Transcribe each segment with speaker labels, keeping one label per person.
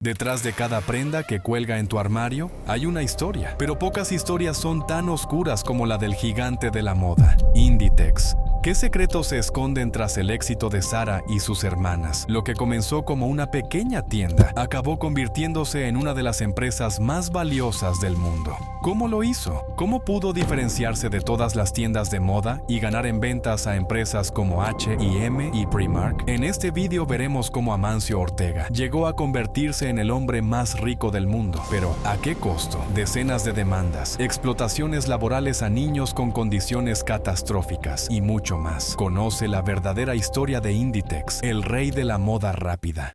Speaker 1: Detrás de cada prenda que cuelga en tu armario hay una historia, pero pocas historias son tan oscuras como la del gigante de la moda, Inditex. ¿Qué secretos se esconden tras el éxito de Zara y sus hermanas? Lo que comenzó como una pequeña tienda acabó convirtiéndose en una de las empresas más valiosas del mundo. ¿Cómo lo hizo? ¿Cómo pudo diferenciarse de todas las tiendas de moda y ganar en ventas a empresas como H&M y Primark? En este video veremos cómo Amancio Ortega llegó a convertirse en el hombre más rico del mundo. Pero, ¿a qué costo? Decenas de demandas, explotaciones laborales a niños con condiciones catastróficas y mucho más. Conoce la verdadera historia de Inditex, el rey de la moda rápida.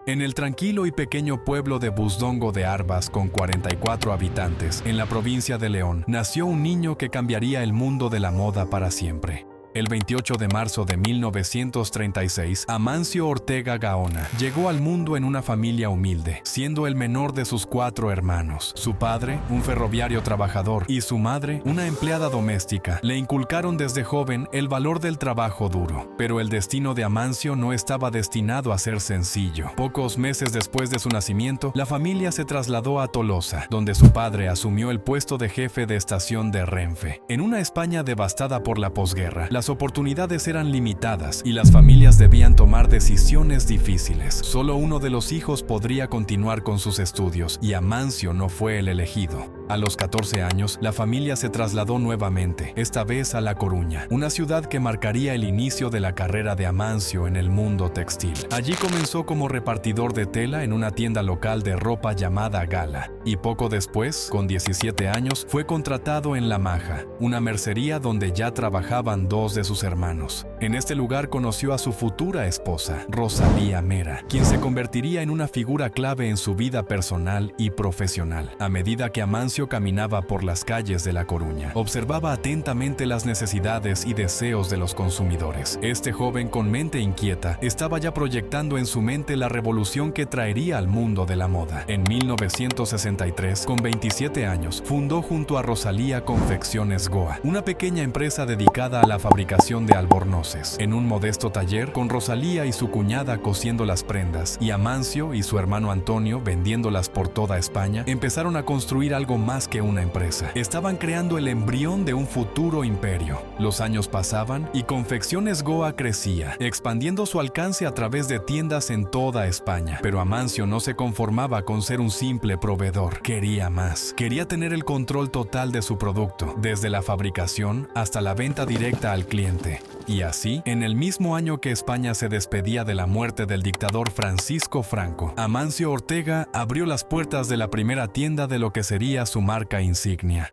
Speaker 1: En el tranquilo y pequeño pueblo de Busdongo de Arbas, con 44 habitantes, en la provincia de León, nació un niño que cambiaría el mundo de la moda para siempre. El 28 de marzo de 1936, Amancio Ortega Gaona llegó al mundo en una familia humilde, siendo el menor de sus 4 hermanos. Su padre, un ferroviario trabajador, y su madre, una empleada doméstica, le inculcaron desde joven el valor del trabajo duro. Pero el destino de Amancio no estaba destinado a ser sencillo. Pocos meses después de su nacimiento, la familia se trasladó a Tolosa, donde su padre asumió el puesto de jefe de estación de Renfe. En una España devastada por la posguerra, las oportunidades eran limitadas y las familias debían tomar decisiones difíciles. Solo uno de los hijos podría continuar con sus estudios y Amancio no fue el elegido. A los 14 años, la familia se trasladó nuevamente, esta vez a La Coruña, una ciudad que marcaría el inicio de la carrera de Amancio en el mundo textil. Allí comenzó como repartidor de tela en una tienda local de ropa llamada Gala, y poco después, con 17 años, fue contratado en La Maja, una mercería donde ya trabajaban 2 de sus hermanos. En este lugar conoció a su futura esposa, Rosalía Mera, quien se convertiría en una figura clave en su vida personal y profesional. A medida que Amancio caminaba por las calles de La Coruña, observaba atentamente las necesidades y deseos de los consumidores. Este joven con mente inquieta estaba ya proyectando en su mente la revolución que traería al mundo de la moda. En 1963, con 27 años, fundó junto a Rosalía Confecciones Goa, una pequeña empresa dedicada a la fabricación de albornoces. En un modesto taller, con Rosalía y su cuñada cosiendo las prendas, y Amancio y su hermano Antonio vendiéndolas por toda España, empezaron a construir algo más que una empresa. Estaban creando el embrión de un futuro imperio. Los años pasaban y Confecciones Goa crecía, expandiendo su alcance a través de tiendas en toda España. Pero Amancio no se conformaba con ser un simple proveedor. Quería más. Quería tener el control total de su producto, desde la fabricación hasta la venta directa al cliente. Y así, en el mismo año que España se despedía de la muerte del dictador Francisco Franco, Amancio Ortega abrió las puertas de la primera tienda de lo que sería su marca insignia,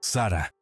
Speaker 1: Zara.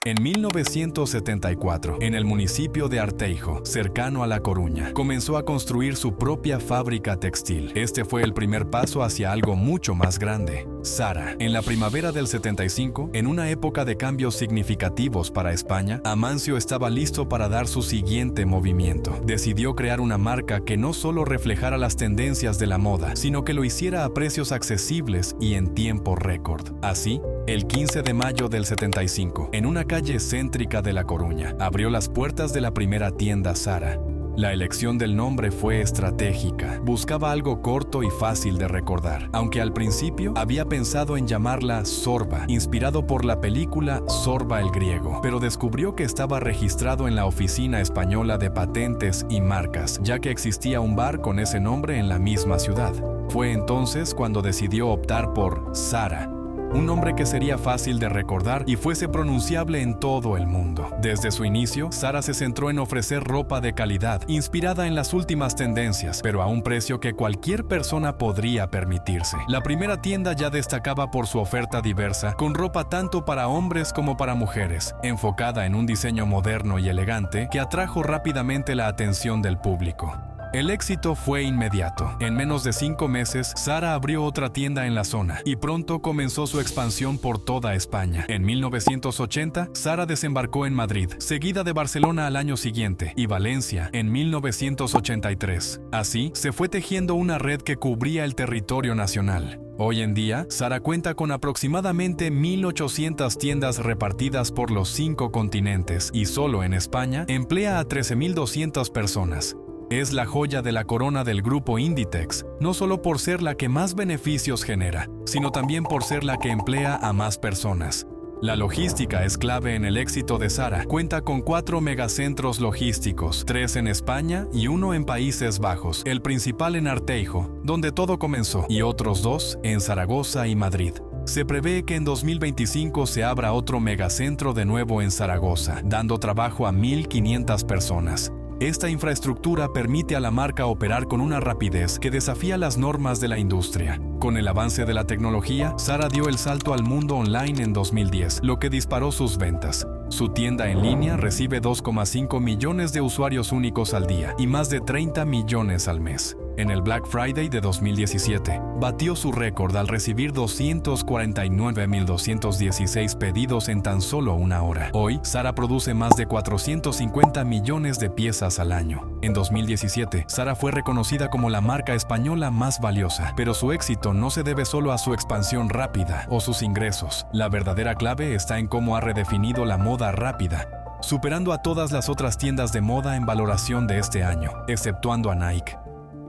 Speaker 1: En 1974, en el municipio de Arteijo, cercano a La Coruña, comenzó a construir su propia fábrica textil. Este fue el primer paso hacia algo mucho más grande, Zara. En la primavera del 75, en una época de cambios significativos para España, Amancio estaba listo para dar su siguiente movimiento. Decidió crear una marca que no solo reflejara las tendencias de la moda, sino que lo hiciera a precios accesibles y en tiempo récord. Así, el 15 de mayo del 75, en una calle céntrica de La Coruña, abrió las puertas de la primera tienda Zara. La elección del nombre fue estratégica. Buscaba algo corto y fácil de recordar, aunque al principio había pensado en llamarla Zorba, inspirado por la película Zorba el Griego, pero descubrió que estaba registrado en la Oficina Española de Patentes y Marcas, ya que existía un bar con ese nombre en la misma ciudad. Fue entonces cuando decidió optar por Zara, un nombre que sería fácil de recordar y fuese pronunciable en todo el mundo. Desde su inicio, Zara se centró en ofrecer ropa de calidad, inspirada en las últimas tendencias, pero a un precio que cualquier persona podría permitirse. La primera tienda ya destacaba por su oferta diversa, con ropa tanto para hombres como para mujeres, enfocada en un diseño moderno y elegante que atrajo rápidamente la atención del público. El éxito fue inmediato. En menos de 5 meses, Zara abrió otra tienda en la zona y pronto comenzó su expansión por toda España. En 1980, Zara desembarcó en Madrid, seguida de Barcelona al año siguiente y Valencia en 1983. Así, se fue tejiendo una red que cubría el territorio nacional. Hoy en día, Zara cuenta con aproximadamente 1.800 tiendas repartidas por los 5 continentes y solo en España emplea a 13.200 personas. Es la joya de la corona del grupo Inditex, no solo por ser la que más beneficios genera, sino también por ser la que emplea a más personas. La logística es clave en el éxito de Zara. Cuenta con 4 megacentros logísticos, 3 en España y 1 en Países Bajos, el principal en Arteijo, donde todo comenzó, y otros 2 en Zaragoza y Madrid. Se prevé que en 2025 se abra otro megacentro de nuevo en Zaragoza, dando trabajo a 1.500 personas. Esta infraestructura permite a la marca operar con una rapidez que desafía las normas de la industria. Con el avance de la tecnología, Zara dio el salto al mundo online en 2010, lo que disparó sus ventas. Su tienda en línea recibe 2,5 millones de usuarios únicos al día y más de 30 millones al mes. En el Black Friday de 2017, batió su récord al recibir 249.216 pedidos en tan solo una hora. Hoy, Zara produce más de 450 millones de piezas al año. En 2017, Zara fue reconocida como la marca española más valiosa, pero su éxito no se debe solo a su expansión rápida o sus ingresos. La verdadera clave está en cómo ha redefinido la moda rápida, superando a todas las otras tiendas de moda en valoración de este año, exceptuando a Nike.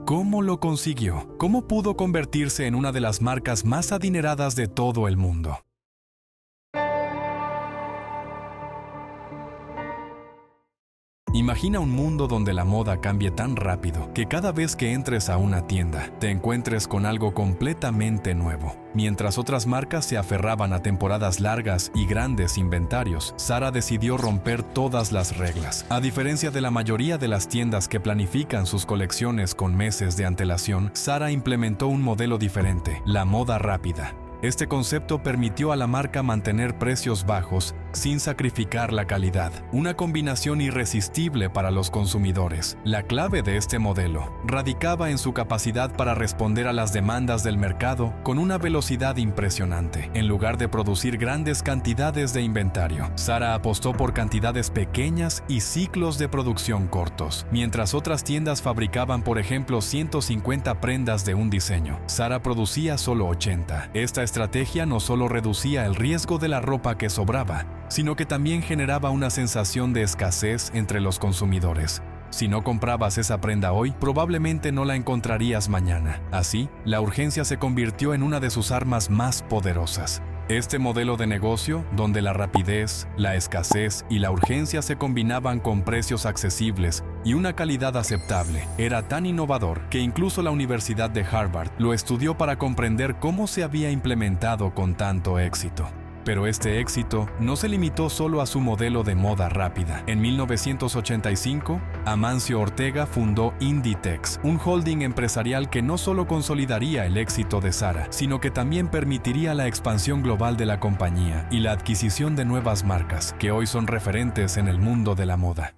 Speaker 1: ¿Cómo lo consiguió? ¿Cómo pudo convertirse en una de las marcas más adineradas de todo el mundo? Imagina un mundo donde la moda cambie tan rápido que cada vez que entres a una tienda te encuentres con algo completamente nuevo. Mientras otras marcas se aferraban a temporadas largas y grandes inventarios, Zara decidió romper todas las reglas. A diferencia de la mayoría de las tiendas que planifican sus colecciones con meses de antelación, Zara implementó un modelo diferente, la moda rápida. Este concepto permitió a la marca mantener precios bajos sin sacrificar la calidad, una combinación irresistible para los consumidores. La clave de este modelo radicaba en su capacidad para responder a las demandas del mercado con una velocidad impresionante. En lugar de producir grandes cantidades de inventario, Zara apostó por cantidades pequeñas y ciclos de producción cortos. Mientras otras tiendas fabricaban, por ejemplo, 150 prendas de un diseño, Zara producía solo 80. Esta estrategia no solo reducía el riesgo de la ropa que sobraba, sino que también generaba una sensación de escasez entre los consumidores. Si no comprabas esa prenda hoy, probablemente no la encontrarías mañana. Así, la urgencia se convirtió en una de sus armas más poderosas. Este modelo de negocio, donde la rapidez, la escasez y la urgencia se combinaban con precios accesibles y una calidad aceptable, era tan innovador que incluso la Universidad de Harvard lo estudió para comprender cómo se había implementado con tanto éxito. Pero este éxito no se limitó solo a su modelo de moda rápida. En 1985, Amancio Ortega fundó Inditex, un holding empresarial que no solo consolidaría el éxito de Zara, sino que también permitiría la expansión global de la compañía y la adquisición de nuevas marcas, que hoy son referentes en el mundo de la moda.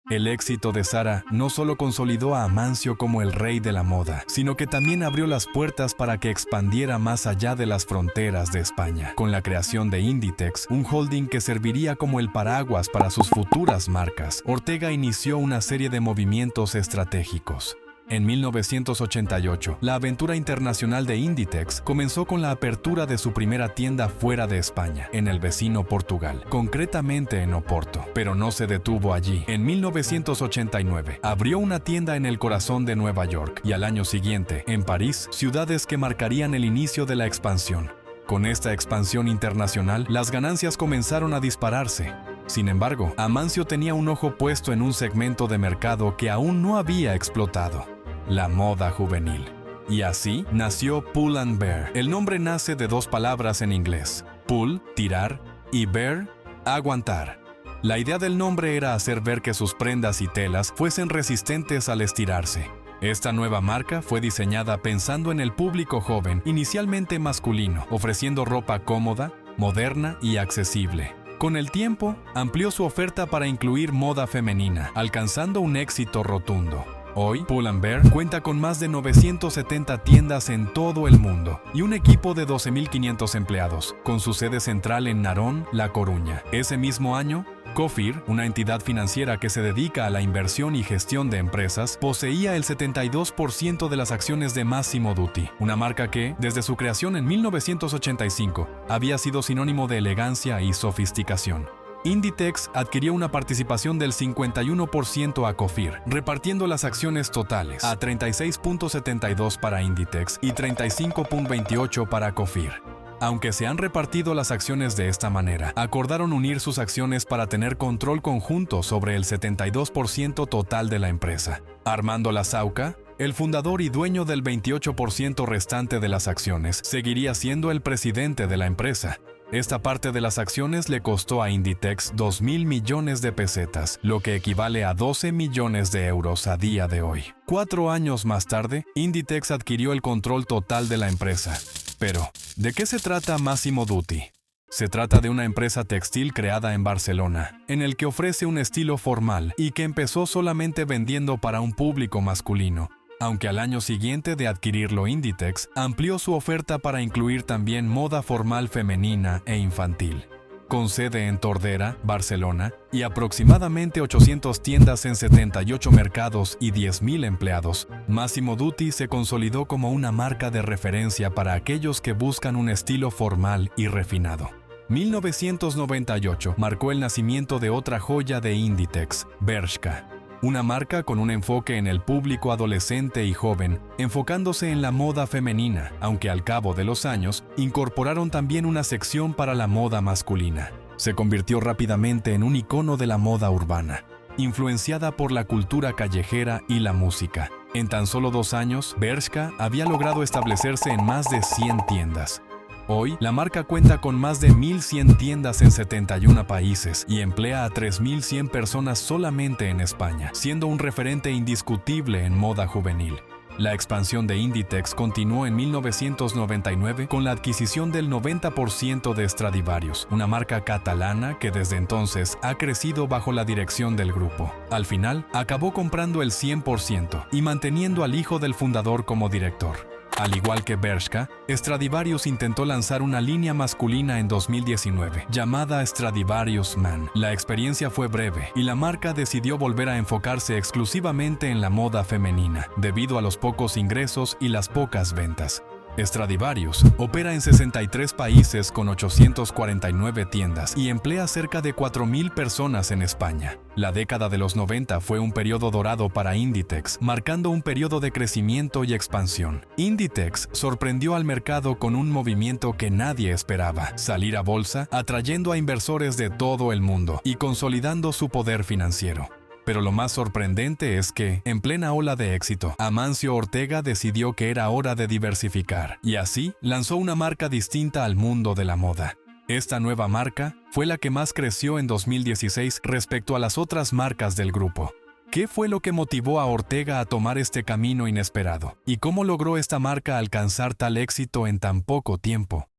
Speaker 1: El éxito de Zara no solo consolidó a Amancio como el rey de la moda, sino que también abrió las puertas para que expandiera más allá de las fronteras de España. Con la creación de Inditex, un holding que serviría como el paraguas para sus futuras marcas, Ortega inició una serie de movimientos estratégicos. En 1988, la aventura internacional de Inditex comenzó con la apertura de su primera tienda fuera de España, en el vecino Portugal, concretamente en Oporto. Pero no se detuvo allí. En 1989, abrió una tienda en el corazón de Nueva York y al año siguiente, en París, ciudades que marcarían el inicio de la expansión. Con esta expansión internacional, las ganancias comenzaron a dispararse. Sin embargo, Amancio tenía un ojo puesto en un segmento de mercado que aún no había explotado: la moda juvenil. Y así nació Pull & Bear. El nombre nace de 2 palabras en inglés: pull, tirar, y bear, aguantar. La idea del nombre era hacer ver que sus prendas y telas fuesen resistentes al estirarse. Esta nueva marca fue diseñada pensando en el público joven, inicialmente masculino, ofreciendo ropa cómoda, moderna y accesible. Con el tiempo, amplió su oferta para incluir moda femenina, alcanzando un éxito rotundo. Hoy, Pull&Bear cuenta con más de 970 tiendas en todo el mundo y un equipo de 12.500 empleados, con su sede central en Narón, La Coruña. Ese mismo año, Cofir, una entidad financiera que se dedica a la inversión y gestión de empresas, poseía el 72% de las acciones de Massimo Dutti, una marca que, desde su creación en 1985, había sido sinónimo de elegancia y sofisticación. Inditex adquirió una participación del 51% a Cofir, repartiendo las acciones totales a 36.72 para Inditex y 35.28 para Cofir. Aunque se han repartido las acciones de esta manera, acordaron unir sus acciones para tener control conjunto sobre el 72% total de la empresa. Armando Lasauca, el fundador y dueño del 28% restante de las acciones, seguiría siendo el presidente de la empresa. Esta parte de las acciones le costó a Inditex 2.000 millones de pesetas, lo que equivale a 12 millones de euros a día de hoy. 4 años más tarde, Inditex adquirió el control total de la empresa. Pero, ¿de qué se trata Massimo Dutti? Se trata de una empresa textil creada en Barcelona, en el que ofrece un estilo formal y que empezó solamente vendiendo para un público masculino. Aunque al año siguiente de adquirirlo Inditex, amplió su oferta para incluir también moda formal femenina e infantil. Con sede en Tordera, Barcelona, y aproximadamente 800 tiendas en 78 mercados y 10.000 empleados, Massimo Dutti se consolidó como una marca de referencia para aquellos que buscan un estilo formal y refinado. 1998 marcó el nacimiento de otra joya de Inditex, Bershka. Una marca con un enfoque en el público adolescente y joven, enfocándose en la moda femenina, aunque al cabo de los años, incorporaron también una sección para la moda masculina. Se convirtió rápidamente en un icono de la moda urbana, influenciada por la cultura callejera y la música. En tan solo 2 años, Bershka había logrado establecerse en más de 100 tiendas. Hoy, la marca cuenta con más de 1.100 tiendas en 71 países y emplea a 3.100 personas solamente en España, siendo un referente indiscutible en moda juvenil. La expansión de Inditex continuó en 1999 con la adquisición del 90% de Stradivarius, una marca catalana que desde entonces ha crecido bajo la dirección del grupo. Al final, acabó comprando el 100% y manteniendo al hijo del fundador como director. Al igual que Bershka, Stradivarius intentó lanzar una línea masculina en 2019, llamada Stradivarius Man. La experiencia fue breve y la marca decidió volver a enfocarse exclusivamente en la moda femenina, debido a los pocos ingresos y las pocas ventas. Stradivarius opera en 63 países con 849 tiendas y emplea cerca de 4.000 personas en España. La década de los 90 fue un periodo dorado para Inditex, marcando un periodo de crecimiento y expansión. Inditex sorprendió al mercado con un movimiento que nadie esperaba: salir a bolsa, atrayendo a inversores de todo el mundo y consolidando su poder financiero. Pero lo más sorprendente es que, en plena ola de éxito, Amancio Ortega decidió que era hora de diversificar, y así lanzó una marca distinta al mundo de la moda. Esta nueva marca fue la que más creció en 2016 respecto a las otras marcas del grupo. ¿Qué fue lo que motivó a Ortega a tomar este camino inesperado? ¿Y cómo logró esta marca alcanzar tal éxito en tan poco tiempo?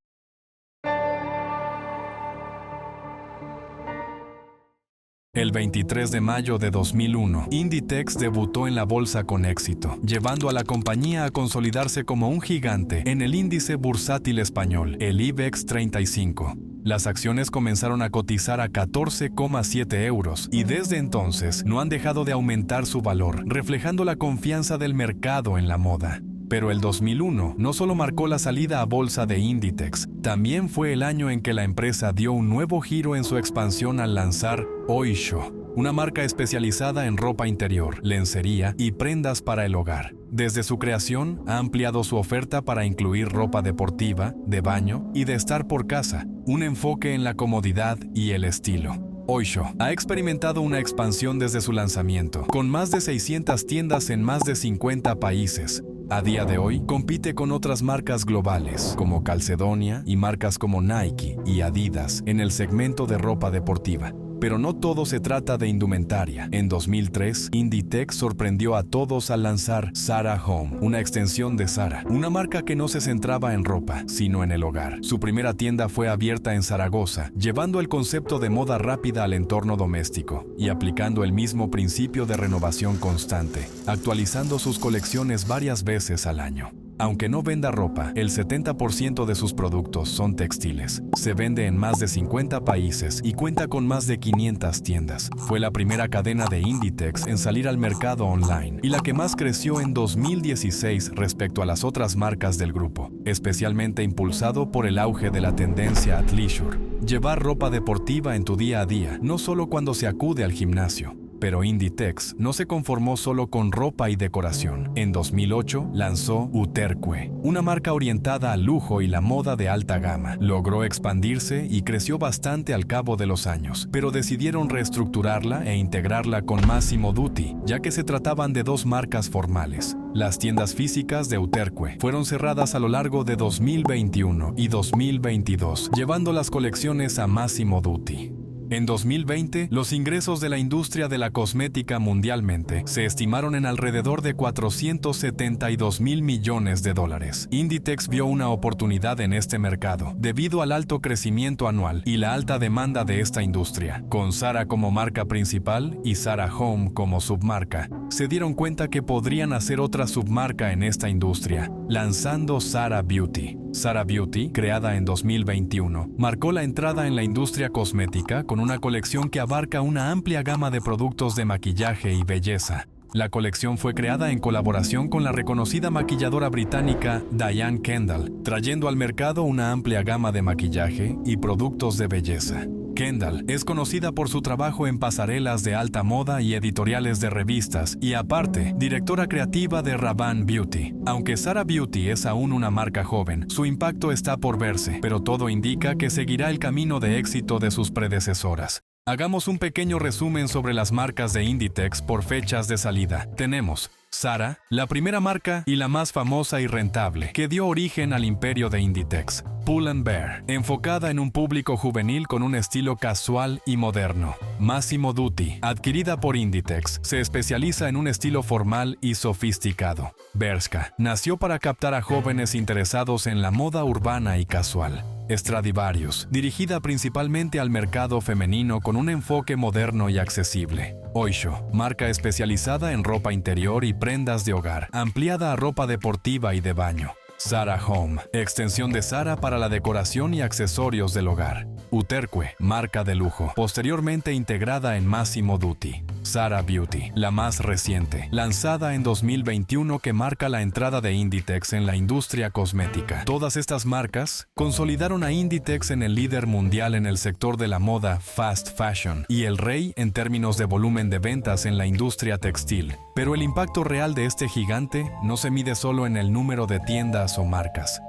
Speaker 1: El 23 de mayo de 2001, Inditex debutó en la bolsa con éxito, llevando a la compañía a consolidarse como un gigante en el índice bursátil español, el IBEX 35. Las acciones comenzaron a cotizar a 14,7 euros y desde entonces no han dejado de aumentar su valor, reflejando la confianza del mercado en la moda. Pero el 2001 no solo marcó la salida a bolsa de Inditex, también fue el año en que la empresa dio un nuevo giro en su expansión al lanzar Oysho, una marca especializada en ropa interior, lencería y prendas para el hogar. Desde su creación, ha ampliado su oferta para incluir ropa deportiva, de baño y de estar por casa, un enfoque en la comodidad y el estilo. Oysho ha experimentado una expansión desde su lanzamiento, con más de 600 tiendas en más de 50 países. A día de hoy, compite con otras marcas globales, como Calzedonia y marcas como Nike y Adidas en el segmento de ropa deportiva. Pero no todo se trata de indumentaria. En 2003, Inditex sorprendió a todos al lanzar Zara Home, una extensión de Zara, una marca que no se centraba en ropa, sino en el hogar. Su primera tienda fue abierta en Zaragoza, llevando el concepto de moda rápida al entorno doméstico y aplicando el mismo principio de renovación constante, actualizando sus colecciones varias veces al año. Aunque no venda ropa, el 70% de sus productos son textiles. Se vende en más de 50 países y cuenta con más de 500 tiendas. Fue la primera cadena de Inditex en salir al mercado online y la que más creció en 2016 respecto a las otras marcas del grupo, especialmente impulsado por el auge de la tendencia athleisure. Llevar ropa deportiva en tu día a día, no solo cuando se acude al gimnasio. Pero Inditex no se conformó solo con ropa y decoración. En 2008 lanzó Uterque, una marca orientada al lujo y la moda de alta gama. Logró expandirse y creció bastante al cabo de los años, pero decidieron reestructurarla e integrarla con Massimo Dutti, ya que se trataban de dos marcas formales. Las tiendas físicas de Uterque fueron cerradas a lo largo de 2021 y 2022, llevando las colecciones a Massimo Dutti. En 2020, los ingresos de la industria de la cosmética mundialmente se estimaron en alrededor de 472 mil millones de dólares. Inditex vio una oportunidad en este mercado debido al alto crecimiento anual y la alta demanda de esta industria. Con Zara como marca principal y Zara Home como submarca, se dieron cuenta que podrían hacer otra submarca en esta industria, lanzando Zara Beauty. Zara Beauty, creada en 2021, marcó la entrada en la industria cosmética con una colección que abarca una amplia gama de productos de maquillaje y belleza. La colección fue creada en colaboración con la reconocida maquilladora británica Diane Kendall, trayendo al mercado una amplia gama de maquillaje y productos de belleza. Kendall es conocida por su trabajo en pasarelas de alta moda y editoriales de revistas y, aparte, directora creativa de Rabanne Beauty. Aunque Zara Beauty es aún una marca joven, su impacto está por verse, pero todo indica que seguirá el camino de éxito de sus predecesoras. Hagamos un pequeño resumen sobre las marcas de Inditex por fechas de salida. Tenemos Zara, la primera marca y la más famosa y rentable, que dio origen al imperio de Inditex. Pull & Bear, enfocada en un público juvenil con un estilo casual y moderno. Massimo Dutti, adquirida por Inditex, se especializa en un estilo formal y sofisticado. Bershka, nació para captar a jóvenes interesados en la moda urbana y casual. Stradivarius, dirigida principalmente al mercado femenino con un enfoque moderno y accesible. Oysho, marca especializada en ropa interior y prendas de hogar, ampliada a ropa deportiva y de baño. Zara Home, extensión de Zara para la decoración y accesorios del hogar. Uterque, marca de lujo, posteriormente integrada en Massimo Dutti. Zara Beauty, la más reciente, lanzada en 2021, que marca la entrada de Inditex en la industria cosmética. Todas estas marcas consolidaron a Inditex en el líder mundial en el sector de la moda fast fashion y el rey en términos de volumen de ventas en la industria textil. Pero el impacto real de este gigante no se mide solo en el número de tiendas o marcas.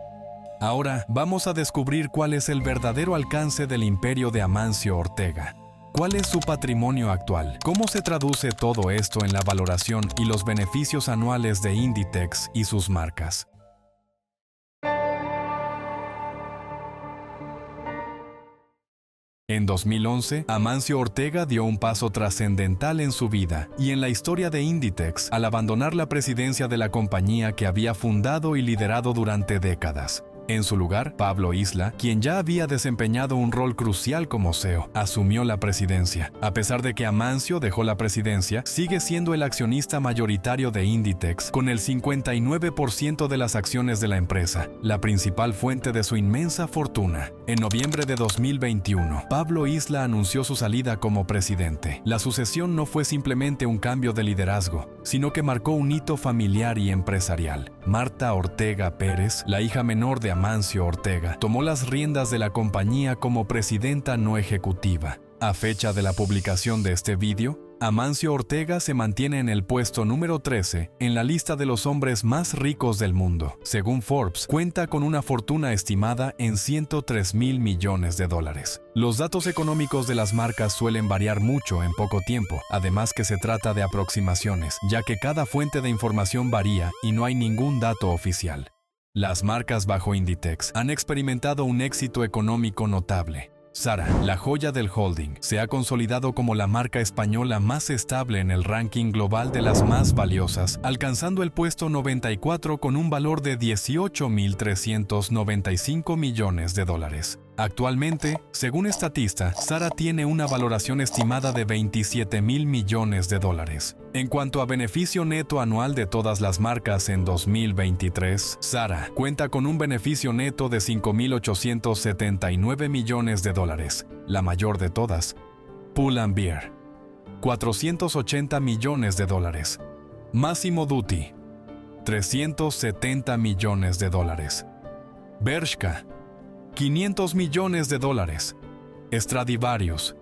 Speaker 1: Ahora vamos a descubrir cuál es el verdadero alcance del imperio de Amancio Ortega. ¿Cuál es su patrimonio actual? ¿Cómo se traduce todo esto en la valoración y los beneficios anuales de Inditex y sus marcas? En 2011, Amancio Ortega dio un paso trascendental en su vida y en la historia de Inditex al abandonar la presidencia de la compañía que había fundado y liderado durante décadas. En su lugar, Pablo Isla, quien ya había desempeñado un rol crucial como CEO, asumió la presidencia. A pesar de que Amancio dejó la presidencia, sigue siendo el accionista mayoritario de Inditex, con el 59% de las acciones de la empresa, la principal fuente de su inmensa fortuna. En noviembre de 2021, Pablo Isla anunció su salida como presidente. La sucesión no fue simplemente un cambio de liderazgo, sino que marcó un hito familiar y empresarial. Marta Ortega Pérez, la hija menor de Amancio Ortega, tomó las riendas de la compañía como presidenta no ejecutiva. A fecha de la publicación de este vídeo, Amancio Ortega se mantiene en el puesto número 13 en la lista de los hombres más ricos del mundo. Según Forbes, cuenta con una fortuna estimada en 103 mil millones de dólares. Los datos económicos de las marcas suelen variar mucho en poco tiempo, además que se trata de aproximaciones, ya que cada fuente de información varía y no hay ningún dato oficial. Las marcas bajo Inditex han experimentado un éxito económico notable. Zara, la joya del holding, se ha consolidado como la marca española más estable en el ranking global de las más valiosas, alcanzando el puesto 94 con un valor de 18.395 millones de dólares. Actualmente, según Statista, Zara tiene una valoración estimada de 27.000 millones de dólares. En cuanto a beneficio neto anual de todas las marcas en 2023, Zara cuenta con un beneficio neto de 5.879 millones de dólares, la mayor de todas. Pull&Bear, 480 millones de dólares. Massimo Dutti, 370 millones de dólares. Bershka, 500 millones de dólares. Stradivarius,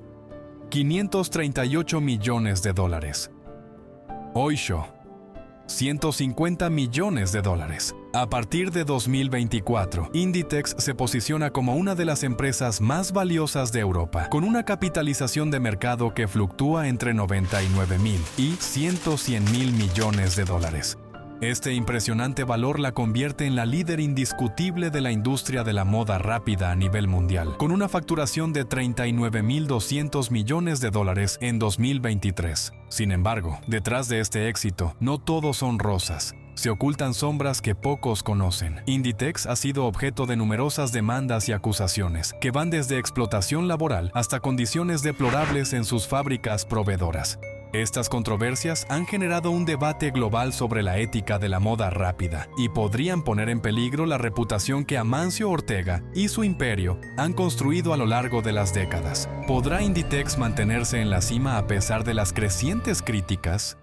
Speaker 1: 538 millones de dólares. Oysho, 150 millones de dólares. A partir de 2024, Inditex se posiciona como una de las empresas más valiosas de Europa, con una capitalización de mercado que fluctúa entre 99.000 y 100.000 millones de dólares. Este impresionante valor la convierte en la líder indiscutible de la industria de la moda rápida a nivel mundial, con una facturación de 39.200 millones de dólares en 2023. Sin embargo, detrás de este éxito, no todo son rosas. Se ocultan sombras que pocos conocen. Inditex ha sido objeto de numerosas demandas y acusaciones, que van desde explotación laboral hasta condiciones deplorables en sus fábricas proveedoras. Estas controversias han generado un debate global sobre la ética de la moda rápida y podrían poner en peligro la reputación que Amancio Ortega y su imperio han construido a lo largo de las décadas. ¿Podrá Inditex mantenerse en la cima a pesar de las crecientes críticas?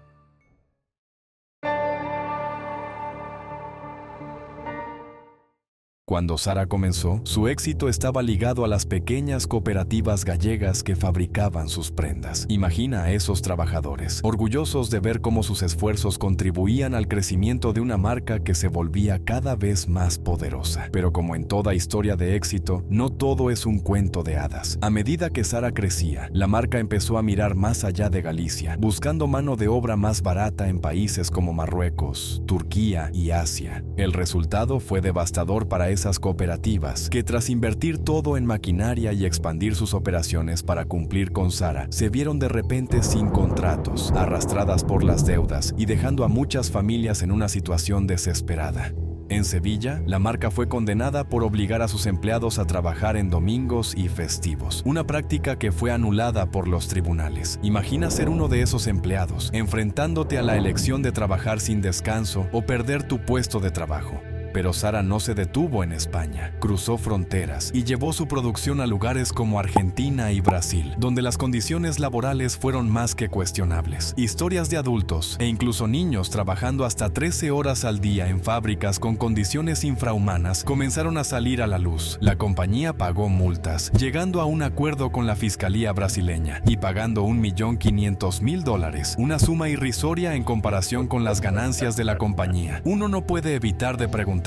Speaker 1: Cuando Zara comenzó, su éxito estaba ligado a las pequeñas cooperativas gallegas que fabricaban sus prendas. Imagina a esos trabajadores, orgullosos de ver cómo sus esfuerzos contribuían al crecimiento de una marca que se volvía cada vez más poderosa. Pero como en toda historia de éxito, no todo es un cuento de hadas. A medida que Zara crecía, la marca empezó a mirar más allá de Galicia, buscando mano de obra más barata en países como Marruecos, Turquía y Asia. El resultado fue devastador para esas cooperativas, que tras invertir todo en maquinaria y expandir sus operaciones para cumplir con Zara, se vieron de repente sin contratos, arrastradas por las deudas y dejando a muchas familias en una situación desesperada. En Sevilla, la marca fue condenada por obligar a sus empleados a trabajar en domingos y festivos, una práctica que fue anulada por los tribunales. Imagina ser uno de esos empleados, enfrentándote a la elección de trabajar sin descanso o perder tu puesto de trabajo. Pero Zara no se detuvo en España, cruzó fronteras y llevó su producción a lugares como Argentina y Brasil, donde las condiciones laborales fueron más que cuestionables. Historias de adultos e incluso niños trabajando hasta 13 horas al día en fábricas con condiciones infrahumanas comenzaron a salir a la luz. La compañía pagó multas, llegando a un acuerdo con la Fiscalía brasileña y pagando $1.500.000, una suma irrisoria en comparación con las ganancias de la compañía. Uno no puede evitar de preguntarse,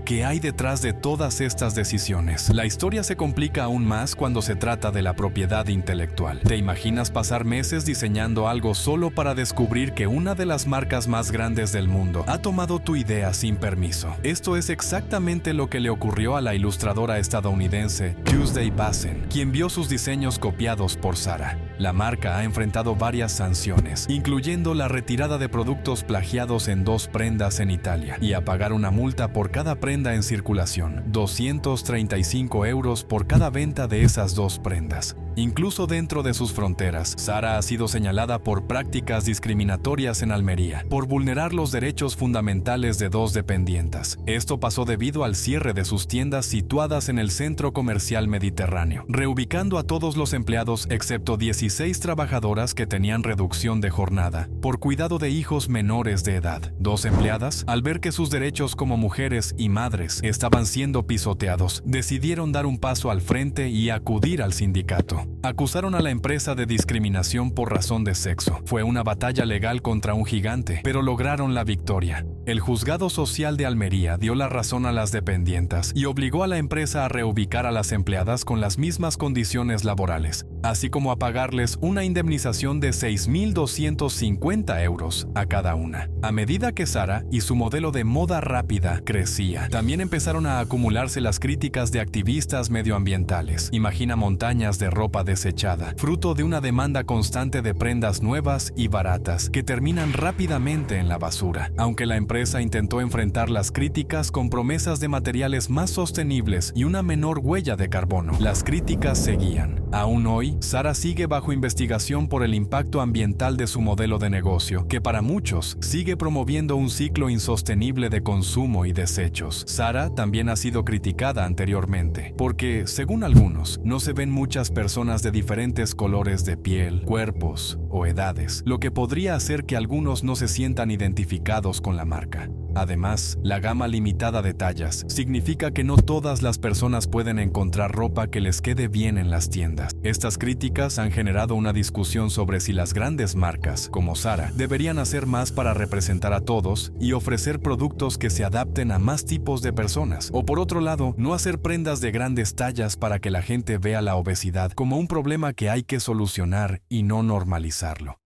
Speaker 1: ¿qué hay detrás de todas estas decisiones? La historia se complica aún más cuando se trata de la propiedad intelectual. ¿Te imaginas pasar meses diseñando algo solo para descubrir que una de las marcas más grandes del mundo ha tomado tu idea sin permiso? Esto es exactamente lo que le ocurrió a la ilustradora estadounidense Tuesday Bassen, quien vio sus diseños copiados por Zara. La marca ha enfrentado varias sanciones, incluyendo la retirada de productos plagiados en 2 prendas en Italia y a pagar una multa por cada prenda en circulación, 235 euros por cada venta de esas 2 prendas. Incluso dentro de sus fronteras, Zara ha sido señalada por prácticas discriminatorias en Almería, por vulnerar los derechos fundamentales de 2 dependientas. Esto pasó debido al cierre de sus tiendas situadas en el centro comercial mediterráneo, reubicando a todos los empleados excepto 16 trabajadoras que tenían reducción de jornada, por cuidado de hijos menores de edad. 2 empleadas, al ver que sus derechos como mujeres y madres estaban siendo pisoteados, decidieron dar un paso al frente y acudir al sindicato. Acusaron a la empresa de discriminación por razón de sexo. Fue una batalla legal contra un gigante, pero lograron la victoria. El Juzgado Social de Almería dio la razón a las dependientas y obligó a la empresa a reubicar a las empleadas con las mismas condiciones laborales, así como a pagarles una indemnización de 6.250 euros a cada una. A medida que Zara y su modelo de moda rápida crecía, también empezaron a acumularse las críticas de activistas medioambientales. Imagina montañas de ropa desechada, fruto de una demanda constante de prendas nuevas y baratas que terminan rápidamente en la basura. Aunque la empresa intentó enfrentar las críticas con promesas de materiales más sostenibles y una menor huella de carbono, las críticas seguían. Aún hoy, Zara sigue bajo investigación por el impacto ambiental de su modelo de negocio, que para muchos sigue promoviendo un ciclo insostenible de consumo y desechos. Zara también ha sido criticada anteriormente, porque, según algunos, no se ven muchas personas de diferentes colores de piel, cuerpos o edades, lo que podría hacer que algunos no se sientan identificados con la marca. Además, la gama limitada de tallas significa que no todas las personas pueden encontrar ropa que les quede bien en las tiendas. Estas críticas han generado una discusión sobre si las grandes marcas, como Zara, deberían hacer más para representar a todos y ofrecer productos que se adapten a más tipos de personas, o por otro lado, no hacer prendas de grandes tallas para que la gente vea la obesidad como un problema que hay que solucionar y no normalizarlo.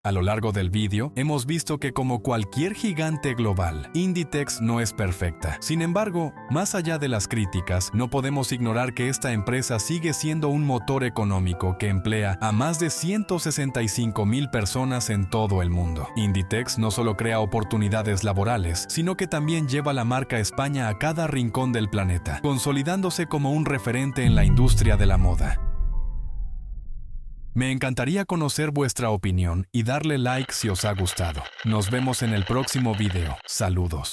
Speaker 1: A lo largo del vídeo, hemos visto que como cualquier gigante global, Inditex no es perfecta. Sin embargo, más allá de las críticas, no podemos ignorar que esta empresa sigue siendo un motor económico que emplea a más de 165,000 personas en todo el mundo. Inditex no solo crea oportunidades laborales, sino que también lleva la marca España a cada rincón del planeta, consolidándose como un referente en la industria de la moda. Me encantaría conocer vuestra opinión y darle like si os ha gustado. Nos vemos en el próximo video. Saludos.